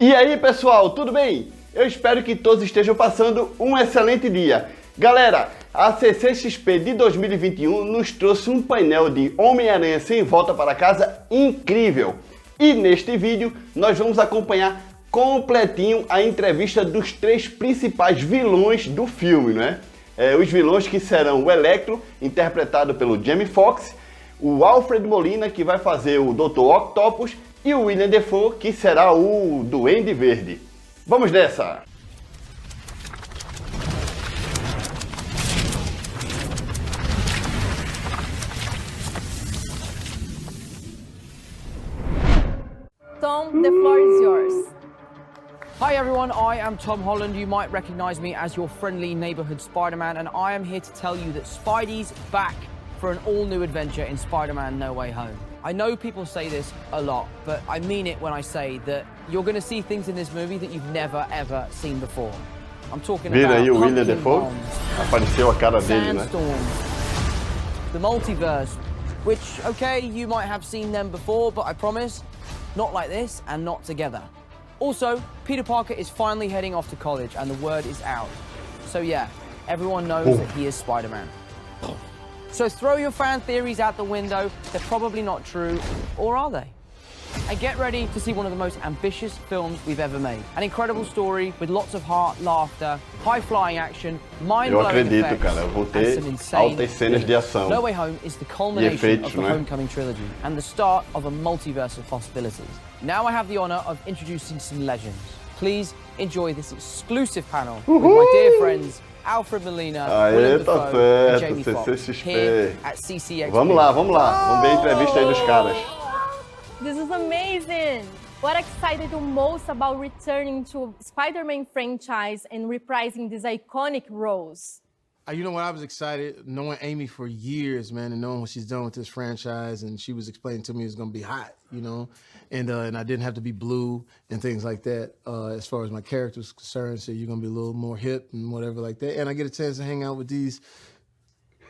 E aí pessoal, tudo bem? Eu espero que todos estejam passando um excelente dia. Galera, a Ccxp de 2021 nos trouxe um painel de Homem-Aranha sem volta para casa incrível. E neste vídeo nós vamos acompanhar completinho a entrevista dos 3 principais vilões do filme, né? Os vilões que serão o Electro, interpretado pelo Foxx, o Alfred Molina, que vai fazer o Dr. Octopus, e o Willem Dafoe, que será o Duende Verde. Vamos nessa! Tom, the floor is yours. Hi everyone, I am Tom Holland. You might recognize me as your friendly neighborhood Spider-Man, and I am here to tell you that Spidey's back for an all-new adventure in Spider-Man No Way Home. I know people say this a lot, but I mean it when I say that you're going to see things in this movie that you've never ever seen before. I'm talking Vira about aí o Willem Dafoe. bombs, Apareceu a cara dele, né? sandstorms, the multiverse, which, okay, you might have seen them before, but I promise, not like this and not together. Also, Peter Parker is finally heading off to college and the word is out. So yeah, everyone knows that he is Spider-Man. So throw your fan theories out the window. They're probably not true, or are they? And get ready to see one of the most ambitious films we've ever made. An incredible story with lots of heart, laughter, high-flying action, mind-blowing effects, cara, eu vou ter and some insane altas cenas de ação. No Way Home is the culmination efeitos, of the né? Homecoming trilogy and the start of a multiverse of possibilities. Now I have the honor of introducing some legends. Please enjoy this exclusive panel with my dear friends Alfred, Molina, Willem, tá Dafoe, and certo, Jamie Foxx, Ccxp. here at Ccxp. Vamos lá. Vamos ver a entrevista aí dos caras. This is amazing! What excited you most about returning to Spider-Man franchise and reprising these iconic roles? You know what, I was excited knowing Amy for years, man, and knowing what she's done with this franchise, and she was explaining to me it was gonna be hot, you know, and I didn't have to be blue and things like that as far as my character was concerned, so you're gonna be a little more hip and whatever like that, and I get a chance to hang out with these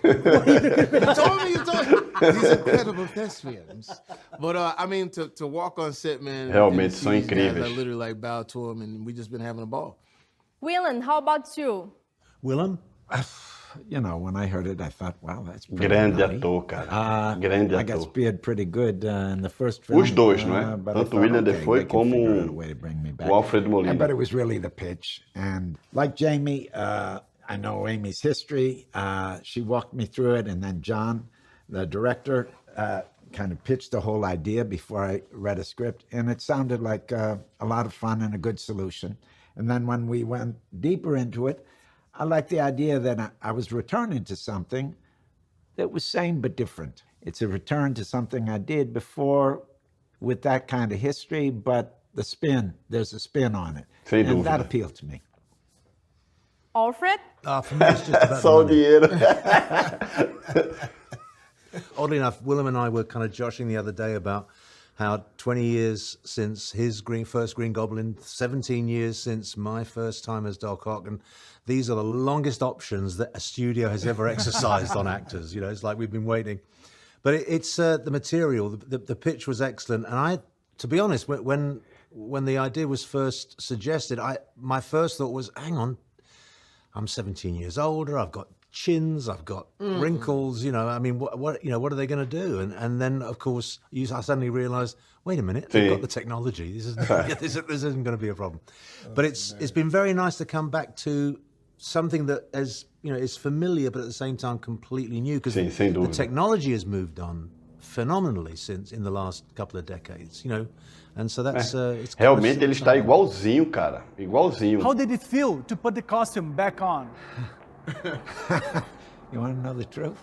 you told me these incredible thespians. But I mean, to walk on set, man, Realmente and são see these guys, incríveis. I literally like bowed to them, and we just been having a ball. Willem, how about you? Willem? You know, when I heard it, I thought, wow, that's pretty Grande nutty. ator, cara. Grande I got ator. speared pretty good in the first film. Os dois, não é? But I Tanto thought, Willem okay, Dafoe they can como figure out a way to bring me back. o Alfred Molina. But it was really the pitch. And like Jamie, I know Amy's history. She walked me through it. And then John, the director, kind of pitched the whole idea before I read a script. And it sounded like a lot of fun and a good solution. And then when we went deeper into it, I liked the idea that I was returning to something that was same but different. It's a return to something I did before with that kind of history, but the spin, there's a spin on it. Sem And that dúvida. appealed to me. Alfred? For me, it's just about Só o the money. dinheiro. Oddly enough, Willem and I were kind of joshing the other day about how 20 years since his first Green Goblin, 17 years since my first time as Doc Ock, and these are the longest options that a studio has ever exercised on actors. You know, it's like we've been waiting. But it's the material, the pitch was excellent, and to be honest, when the idea was first suggested, my first thought was, hang on, I'm 17 years older, I've got chins, I've got wrinkles, you know, I mean, what are they going to do? And then, of course, I suddenly realized, wait a minute, they've got the technology. This isn't going to be a problem. But it's been very nice to come back to something that is familiar, but at the same time completely new, because sem the dúvida. technology has moved on phenomenally since in the last couple of decades, you know, and so that's it's kind of Realmente ele está igualzinho, cara. Igualzinho. How did it feel to put the costume back on? You want to know the truth?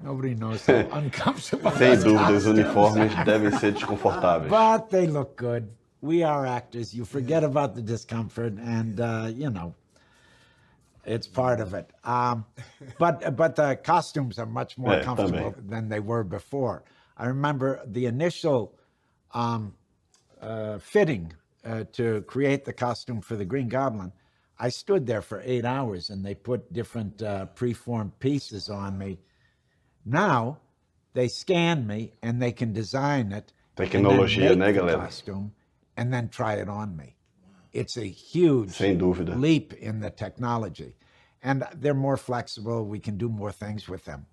Nobody knows how uncomfortable. Sem those dúvida, os costumes uniformes are. devem ser desconfortáveis. But they look good. We are actors. You forget about the discomfort, and you know, it's part of it. But the costumes are much more comfortable than they were before. I remember the initial fitting to create the costume for the Green Goblin. I stood there for 8 hours, and they put different preformed pieces on me. Now, they scan me, and they can design it. Tecnologia, and then né, make the galera? costume and then try it on me. It's a huge Sem dúvida. leap in the technology. And they're more flexible. We can do more things with them.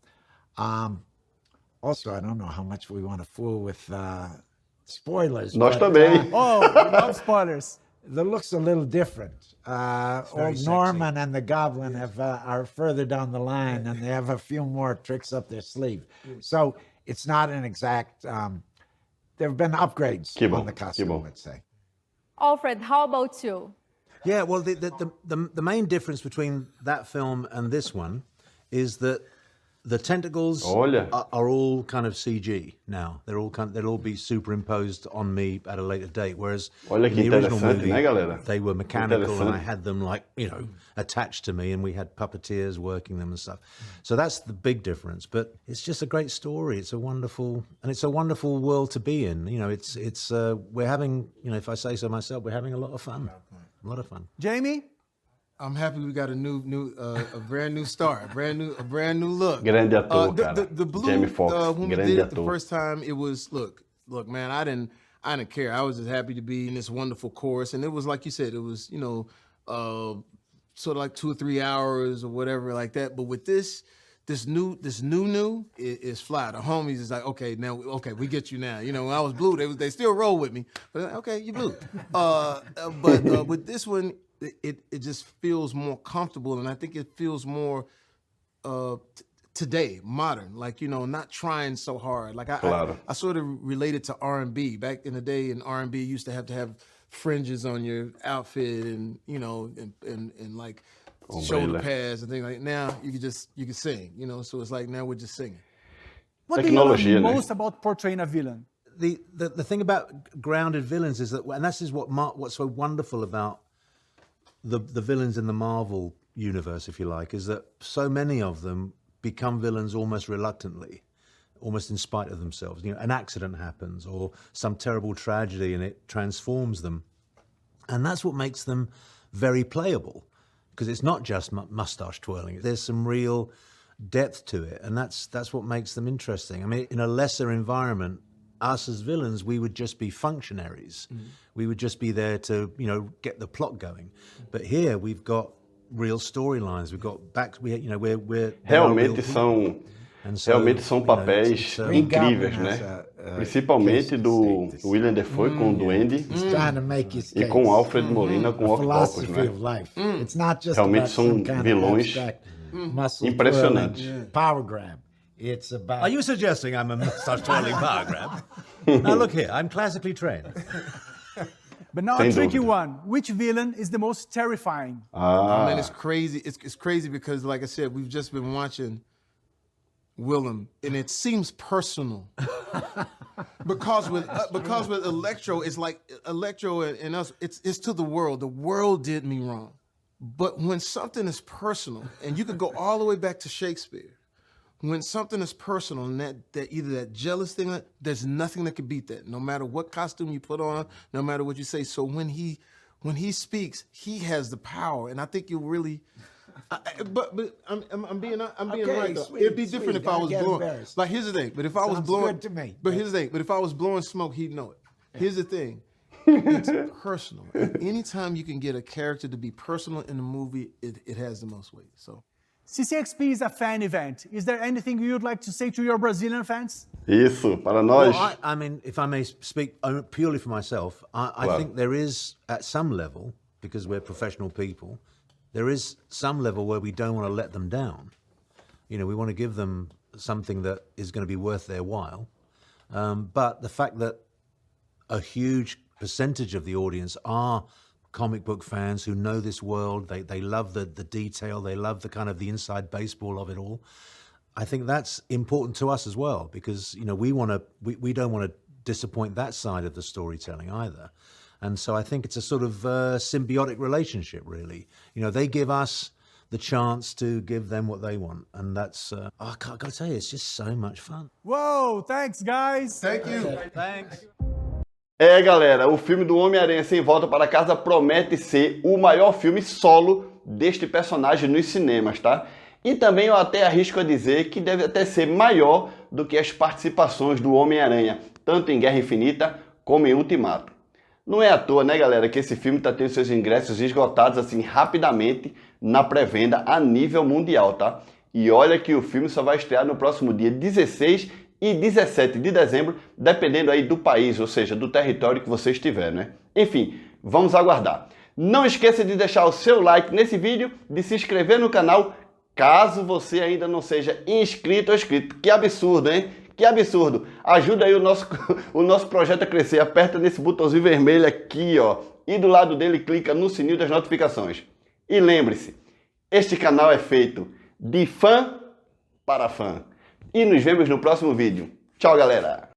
Also, I don't know how much we want to fool with spoilers. Nós but, também. Oh, we love spoilers. the look's a little different. Old Norman and the Goblin are further down the line, and they have a few more tricks up their sleeve. So it's not an exact. There have been upgrades on the costume, let's say. Alfred, how about you? Yeah, well, the main difference between that film and this one is that the tentacles are all kind of CG now. They'll all be superimposed on me at a later date. Whereas in the original movie, they were mechanical, and I had them attached to me, and we had puppeteers working them and stuff. So that's the big difference. But it's just a great story. It's a wonderful world to be in. We're having, if I say so myself, we're having a lot of fun. A lot of fun. Jamie? I'm happy we got a brand new star, a brand new look. Grande ator, cara. The blue, Jamie Foxx, when we grande did it the ator. first time, it was look, man, I didn't care. I was just happy to be in this wonderful chorus, and it was like you said, it was sort of like 2 or 3 hours or whatever like that. But with this new is fly. The homies is like, okay, we get you now. When I was blue, they still roll with me, but okay, you blue. But with this one, it just feels more comfortable, and I think it feels more today, modern. Not trying so hard. I sort of related to R&B back in the day. In R&B, you used to have fringes on your outfit, and and like shoulder pads and things like that. Now you can sing. So it's like now we're just singing. What do you love most about portraying a villain? The thing about grounded villains is that, and this is what's so wonderful about the villains in the Marvel universe, if you like, is that so many of them become villains almost reluctantly, almost in spite of themselves. An accident happens or some terrible tragedy, and it transforms them. And that's what makes them very playable, because it's not just mustache twirling. There's some real depth to it, and that's what makes them interesting. I mean, in a lesser environment, us as villains, we would just be functionaries. We would just be there to, get the plot going. But here we've got real storylines. We've got we're Realmente são papéis incríveis, né? Principalmente do Willem Dafoe com o Duende e com o Alfred Molina com o Octopus, né? Realmente são vilões impressionantes. Power grab. It's about. Are you suggesting I'm a mustache twirling power grab? Now look here, I'm classically trained. But now a tricky one. Which villain is the most terrifying? Man, it's crazy. It's crazy because, like I said, we've just been watching Willem, and it seems personal. because with Electro, it's like Electro and us. It's to the world. The world did me wrong. But when something is personal, and you could go all the way back to Shakespeare. When something is personal, and that either that jealous thing, there's nothing that can beat that. No matter what costume you put on, no matter what you say. So when he speaks, he has the power, and I think you really. But I'm being right though. It'd be different if I was blowing. Like here's the thing. But if I was blowing, good to me. But here's the thing. But if I was blowing smoke, he'd know it. Here's the thing. It's personal. Anytime you can get a character to be personal in the movie, it has the most weight. So. Ccxp is a fan event. Is there anything you would like to say to your Brazilian fans? Isso, para nós. Well, I mean, if I may speak purely for myself, I think there is, at some level, because we're professional people, there is some level where we don't want to let them down. We want to give them something that is going to be worth their while. But the fact that a huge percentage of the audience are comic book fans who know this world, they love the detail, they love the kind of the inside baseball of it all. I think that's important to us as well, because we don't want to disappoint that side of the storytelling either. And so I think it's a sort of symbiotic relationship, really. They give us the chance to give them what they want, and that's I gotta tell you, it's just so much fun. Whoa, thanks guys. Thank you. Thanks. Galera, o filme do Homem-Aranha Sem Volta para Casa promete ser o maior filme solo deste personagem nos cinemas, tá? E também eu até arrisco a dizer que deve até ser maior do que as participações do Homem-Aranha, tanto em Guerra Infinita como em Ultimato. Não é à toa, né, galera, que esse filme tá tendo seus ingressos esgotados assim rapidamente na pré-venda a nível mundial, tá? E olha que o filme só vai estrear no próximo dia 16 e 17 de dezembro, dependendo aí do país, ou seja, do território que você estiver, né? Enfim, vamos aguardar. Não esqueça de deixar o seu like nesse vídeo, de se inscrever no canal, caso você ainda não seja inscrito ou inscrito. Que absurdo, hein? Que absurdo! Ajuda aí o nosso projeto a crescer. Aperta nesse botãozinho vermelho aqui, ó. E do lado dele clica no sininho das notificações. E lembre-se, este canal é feito de fã para fã. E nos vemos no próximo vídeo. Tchau, galera!